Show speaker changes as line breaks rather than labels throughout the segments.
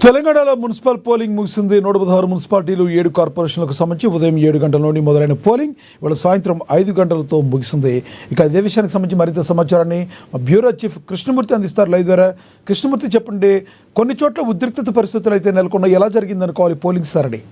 తెలంగాణలో municipal polling ముగిసింది. 116 మున్సిపాలిటీలు 7 కార్పొరేషన్లకు సంబంధించి ఉదయం 7 గంటల నుండి మొదలైన పోలింగ్ ఇవాళ సాయంత్రం 5 గంటలతో ముగిసింది. ఇక ఇదే విషయానికి సంబంధించి మరింత సమాచారాన్ని బ్యూరో చీఫ్ కృష్ణమూర్తి అందిస్తారు లైవ్ ద్వారా. కృష్ణమూర్తి, చెప్పండి, కొన్ని చోట్ల ఉద్రిక్తత పరిస్థితులు అయితే నెలకొన్న, ఎలా జరిగిందనుకోవాలి పోలింగ్ సరళి?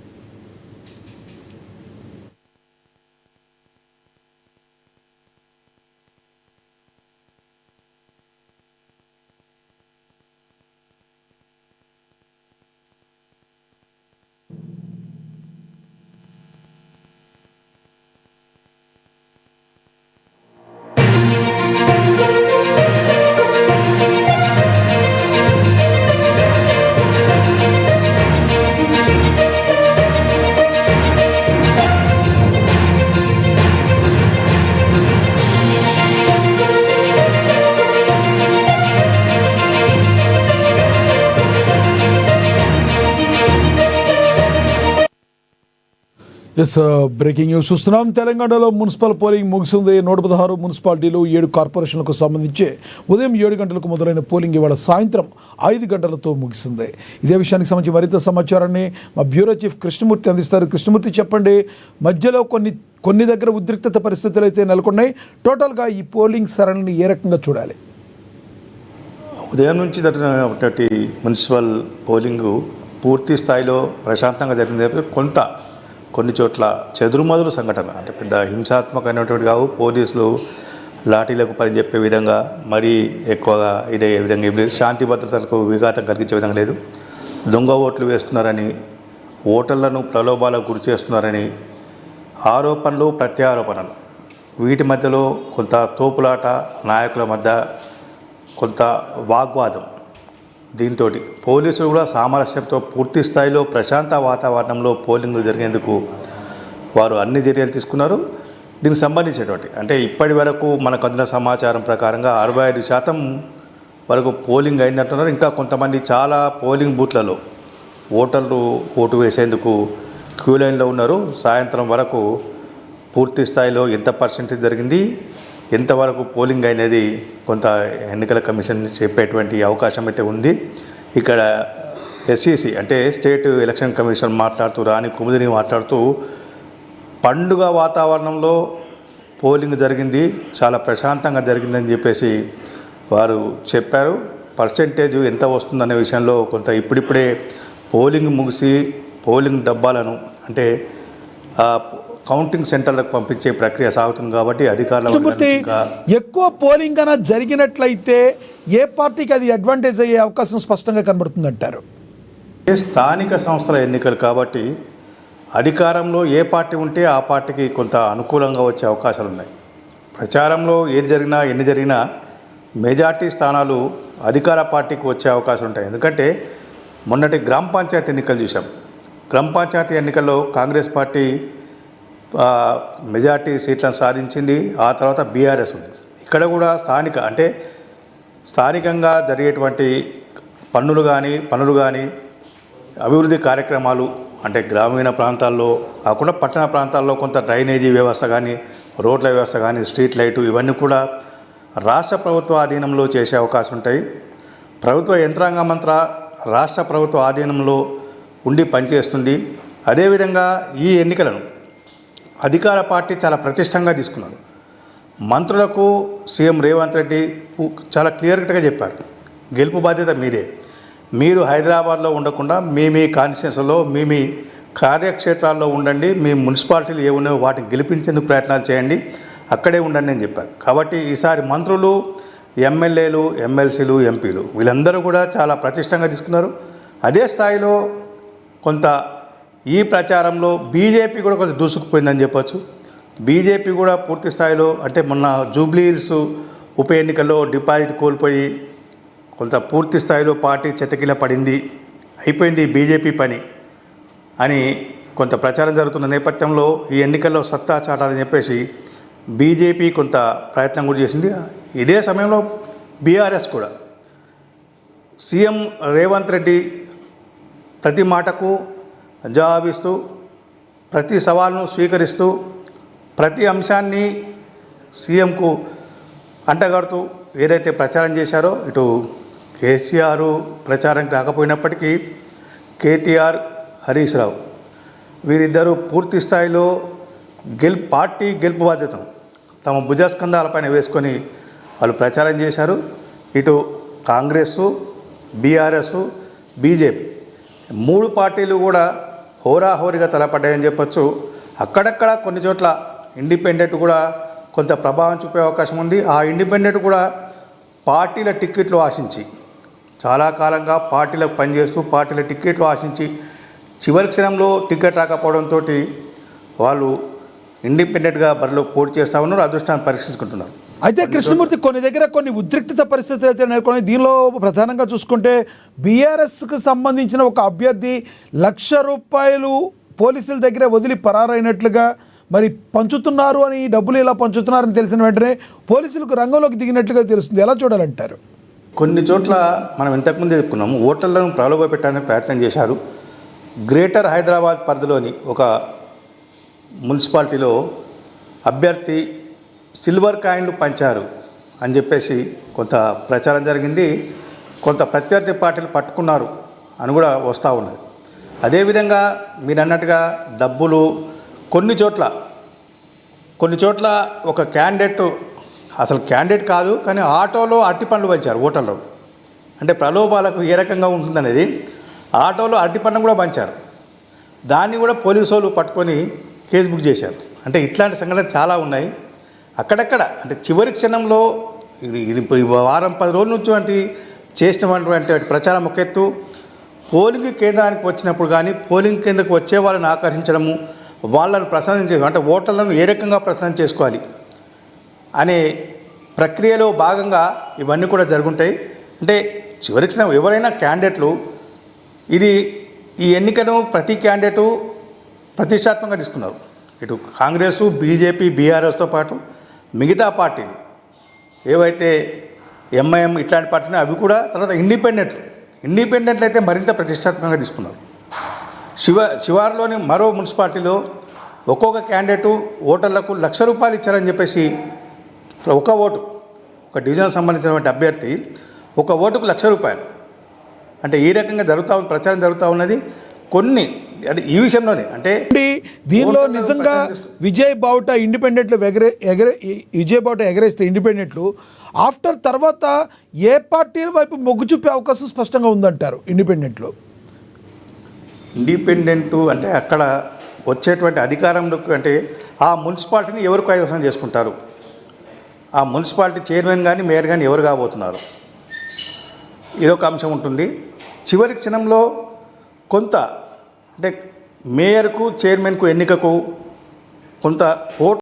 బ్రేకింగ్ న్యూస్ చూస్తున్నాం. తెలంగాణలో మున్సిపల్ పోలింగ్ ముగిసింది. 116 మున్సిపాలిటీలు 7 కార్పొరేషన్లకు సంబంధించి ఉదయం 7 గంటలకు మొదలైన పోలింగ్ ఇవాళ సాయంత్రం 5 గంటలతో ముగిసింది. ఇదే విషయానికి సంబంధించి మరింత సమాచారాన్ని మా బ్యూరో చీఫ్ కృష్ణమూర్తి అందిస్తారు. కృష్ణమూర్తి, చెప్పండి, మధ్యలో కొన్ని దగ్గర ఉద్రిక్తత పరిస్థితులు అయితే నెలకొన్నాయి. టోటల్గా ఈ పోలింగ్ సరళిని ఏ రకంగా చూడాలి?
ఉదయం నుంచి జరిగినటువంటి మున్సిపల్ పోలింగు పూర్తి స్థాయిలో ప్రశాంతంగా జరిగింది. కొన్ని చోట్ల చెదురుమదురు సంఘటన, అంటే పెద్ద హింసాత్మకమైనటువంటి కావు. పోలీసులు లాఠీలకు పనిచెప్పే విధంగా మరీ ఎక్కువగా ఇదే విధంగా ఏం లేదు. శాంతి భద్రతలకు విఘాతం కలిగించే విధంగా లేదు. దొంగ ఓట్లు వేస్తున్నారని, ఓటర్లను ప్రలోభాలకు గురి చేస్తున్నారని ఆరోపణలు, ప్రత్యారోపణలు, వీటి మధ్యలో కొంత తోపులాట, నాయకుల మధ్య కొంత వాగ్వాదం. దీంతో పోలీసులు కూడా సామరస్యంతో పూర్తి స్థాయిలో ప్రశాంత వాతావరణంలో పోలింగ్ జరిగేందుకు వారు అన్ని చర్యలు తీసుకున్నారు. దీనికి సంబంధించినటువంటి, అంటే ఇప్పటి వరకు మనకు అందిన సమాచారం ప్రకారంగా 65% వరకు పోలింగ్ అయిందంటున్నారు. ఇంకా కొంతమంది చాలా పోలింగ్ బూత్లలో ఓటర్లు ఓటు వేసేందుకు క్యూ లైన్లో ఉన్నారు. సాయంత్రం వరకు పూర్తి స్థాయిలో ఎంత పర్సెంటేజ్ జరిగింది, ఎంతవరకు పోలింగ్ అయినది కొంత ఎన్నికల కమిషన్ చెప్పేటువంటి అవకాశం అయితే ఉంది. ఇక్కడ ఎస్ఈసి అంటే స్టేట్ ఎలక్షన్ కమిషన్ మాట్లాడుతూ, రాణి కుముదిని మాట్లాడుతూ, పండుగ వాతావరణంలో పోలింగ్ జరిగింది, చాలా ప్రశాంతంగా జరిగిందని చెప్పేసి వారు చెప్పారు. పర్సెంటేజ్ ఎంత వస్తుందనే విషయంలో కొంత ఇప్పుడిప్పుడే పోలింగ్ ముగిసి పోలింగ్ డబ్బాలను అంటే కౌంటింగ్ సెంటర్లకు పంపించే ప్రక్రియ సాగుతుంది. కాబట్టి అధికారులు
ఎక్కువ పోలింగ్ కన్నా జరిగినట్లయితే ఏ పార్టీకి అది అడ్వాంటేజ్ అయ్యే అవకాశం స్పష్టంగా కనబడుతుంది అంటారు?
స్థానిక సంస్థల ఎన్నికలు కాబట్టి అధికారంలో ఏ పార్టీ ఉంటే ఆ పార్టీకి కొంత అనుకూలంగా వచ్చే అవకాశాలు ఉన్నాయి. ప్రచారంలో ఏది జరిగినా ఎన్ని జరిగినా మెజార్టీ స్థానాలు అధికార పార్టీకి వచ్చే అవకాశం ఉంటాయి. ఎందుకంటే మొన్నటి గ్రామ పంచాయతీ ఎన్నికలు చూసాం. గ్రామ పంచాయతీ ఎన్నికల్లో కాంగ్రెస్ పార్టీ మెజార్టీ సీట్లను సాధించింది. ఆ తర్వాత బీఆర్ఎస్ ఉంది. ఇక్కడ కూడా స్థానికంగా జరిగేటువంటి పనులు కానీ అభివృద్ధి కార్యక్రమాలు, అంటే గ్రామీణ ప్రాంతాల్లో కాకుండా పట్టణ ప్రాంతాల్లో కొంత డ్రైనేజీ వ్యవస్థ కానీ, రోడ్ల వ్యవస్థ కానీ, స్ట్రీట్ లైటు, ఇవన్నీ కూడా రాష్ట్ర ప్రభుత్వ ఆధీనంలో చేసే అవకాశం ఉంటాయి. ప్రభుత్వ యంత్రాంగం అంతా రాష్ట్ర ప్రభుత్వ ఆధీనంలో ఉండి పనిచేస్తుంది. అదేవిధంగా ఈ ఎన్నికలను అధికార పార్టీ చాలా ప్రతిష్టంగా తీసుకున్నారు. మంత్రులకు సీఎం రేవంత్ రెడ్డి చాలా క్లియర్గా చెప్పారు, గెలుపు బాధ్యత మీదే. మీరు హైదరాబాద్లో ఉండకుండా మీ కాన్స్టిట్యున్సీలో మీ కార్యక్షేత్రాల్లో ఉండండి. మీ మున్సిపాలిటీలు ఏమున్నాయో వాటిని గెలిపించేందుకు ప్రయత్నాలు చేయండి, అక్కడే ఉండండి అని చెప్పారు. కాబట్టి ఈసారి మంత్రులు, ఎమ్మెల్యేలు, ఎమ్మెల్సీలు, ఎంపీలు వీళ్ళందరూ కూడా చాలా ప్రతిష్టంగా తీసుకున్నారు. అదే స్థాయిలో కొంత ఈ ప్రచారంలో బీజేపీ కూడా కొంచెం దూసుకుపోయిందని చెప్పచ్చు. బీజేపీ కూడా పూర్తి స్థాయిలో, అంటే మొన్న జూబ్లీహిల్స్ ఉప ఎన్నికల్లో డిపాజిట్ కోల్పోయి కొంత పూర్తి స్థాయిలో పార్టీ చెతకిల పడింది, అయిపోయింది బీజేపీ పని అని కొంత ప్రచారం జరుగుతున్న నేపథ్యంలో ఈ ఎన్నికల్లో సత్తా చాటాలని చెప్పేసి బీజేపీ కొంత ప్రయత్నం కూడా చేసింది. ఇదే సమయంలో బీఆర్ఎస్ కూడా సీఎం రేవంత్ రెడ్డి ప్రతి మాటకు జవాబిస్తూ, ప్రతి సవాల్ను స్వీకరిస్తూ, ప్రతి అంశాన్ని సీఎంకు అంటగడుతూ ఏదైతే ప్రచారం చేశారో, ఇటు కేసీఆర్ ప్రచారం రాకపోయినప్పటికీ కేటీఆర్ హరీష్ రావు వీరిద్దరూ పూర్తి స్థాయిలో పార్టీ గెలుపు బాధ్యతను తమ భుజస్కంధాలపైన వేసుకొని వాళ్ళు ప్రచారం చేశారు. ఇటు కాంగ్రెస్, బీఆర్ఎస్, బీజేపీ 3 పార్టీలు కూడా హోరాహోరీగా తలపడ్డాయని చెప్పొచ్చు. అక్కడక్కడ కొన్ని చోట్ల ఇండిపెండెంట్ కూడా కొంత ప్రభావం చూపే అవకాశం ఉంది. ఆ ఇండిపెండెంట్ కూడా పార్టీల టిక్కెట్లు ఆశించి చాలా కాలంగా పార్టీలకు పనిచేస్తూ పార్టీల టిక్కెట్లు ఆశించి చివరి క్షణంలో టికెట్ రాకపోవడంతో వాళ్ళు ఇండిపెండెంట్గా బరిలో పోటీ చేస్తూ ఉన్నారు. అదృష్టాన్ని పరీక్షించుకుంటున్నారు.
అయితే కృష్ణమూర్తి కొన్ని దగ్గర కొన్ని ఉద్రిక్తత పరిస్థితులు అయితే నెలకొని దీనిలో ప్రధానంగా చూసుకుంటే బీఆర్ఎస్కి సంబంధించిన ఒక అభ్యర్థి ₹1,00,000 పోలీసుల దగ్గర వదిలి పరారైనట్లుగా మరి పంచుతున్నారు అని, డబ్బులు ఇలా పంచుతున్నారని తెలిసిన వెంటనే పోలీసులకు రంగంలోకి దిగినట్లుగా తెలుస్తుంది. ఎలా చూడాలంటారు?
కొన్ని చోట్ల మనం ఇంతకుముందే చెప్పుకున్నాము, ఓటర్లను ప్రలోభ పెట్టడానికి ప్రయత్నం చేశారు. గ్రేటర్ హైదరాబాద్ పరిధిలోని ఒక మున్సిపాలిటీలో అభ్యర్థి సిల్వర్ కాయిన్లు పంచారు అని చెప్పేసి కొంత ప్రచారం జరిగింది. కొంత ప్రత్యర్థి పార్టీలు పట్టుకున్నారు అని కూడా వస్తూ ఉన్నది. అదేవిధంగా మీరు అన్నట్టుగా డబ్బులు కొన్ని చోట్ల ఒక క్యాండిడేట్ అసలు క్యాండిడేట్ కాదు కానీ ఆటోలో అరటి పండ్లు పంచారు ఓటర్లు. అంటే ప్రలోభాలకు ఏ రకంగా ఉంటుందనేది ఆటోలో అరటి పండ్లు కూడా పంచారు. దాన్ని కూడా పోలీసు వాళ్ళు పట్టుకొని కేసు బుక్ చేశారు. అంటే ఇట్లాంటి సంఘటనలు చాలా ఉన్నాయి. అక్కడక్కడ అంటే చివరి క్షణంలో ఇది వారం 10 రోజుల నుంచి చేసినటువంటి ప్రచారం ఒక ఎత్తు, పోలింగ్ కేంద్రానికి వచ్చినప్పుడు కానీ పోలింగ్ కేంద్రకు వచ్చే వాళ్ళని ఆకర్షించడము, వాళ్ళను ప్రసన్నం అంటే ఓటర్లను ఏ రకంగా ప్రసన్నం చేసుకోవాలి అనే ప్రక్రియలో భాగంగా ఇవన్నీ కూడా జరుగుంటాయి. అంటే చివరి క్షణం ఎవరైనా క్యాండిడేట్లు ఈ ఎన్నికను ప్రతి క్యాండిడేటు ప్రతిష్టాత్మకంగా తీసుకున్నారు. ఇటు కాంగ్రెసు, బీజేపీ, బీఆర్ఎస్తో పాటు మిగతా పార్టీలు ఏవైతే ఎంఐఎం ఇట్లాంటి పార్టీలు అవి కూడా, తర్వాత ఇండిపెండెంట్లు అయితే మరింత ప్రతిష్టాత్మకంగా తీసుకున్నారు. శివారులోని మరో మున్సిపాలిటీలో ఒక్కొక్క క్యాండిడేటు ఓటర్లకు ₹1,00,000 ఇచ్చారని చెప్పేసి ఒక ఒక డివిజన్ సంబంధించినటువంటి అభ్యర్థి ఒక ఓటుకు ₹1,00,000 అంటే ఈ రకంగా ప్రచారం జరుగుతూ ఉన్నది. కొన్ని అది ఈ విషయంలోనే అంటే
దీనిలో నిజంగా విజయ్ బావుట ఇండిపెండెంట్లు విజయ్ బావుట ఎగరేస్తే ఇండిపెండెంట్లు ఆఫ్టర్ తర్వాత ఏ పార్టీల వైపు మొగ్గు చూపే అవకాశం స్పష్టంగా ఉందంటారు?
ఇండిపెండెంట్ అంటే అక్కడ వచ్చేటువంటి అధికారంలోకి అంటే ఆ మున్సిపాలిటీని ఎవరు కైవసం చేసుకుంటారు, ఆ మున్సిపాలిటీ చైర్మన్ కానీ మేయర్ కానీ ఎవరు కాబోతున్నారు, ఇదొక అంశం ఉంటుంది. చివరి క్షణంలో కొంత అంటే మేయర్కు, చైర్మన్కు ఎన్నికకు కొంత ఓట్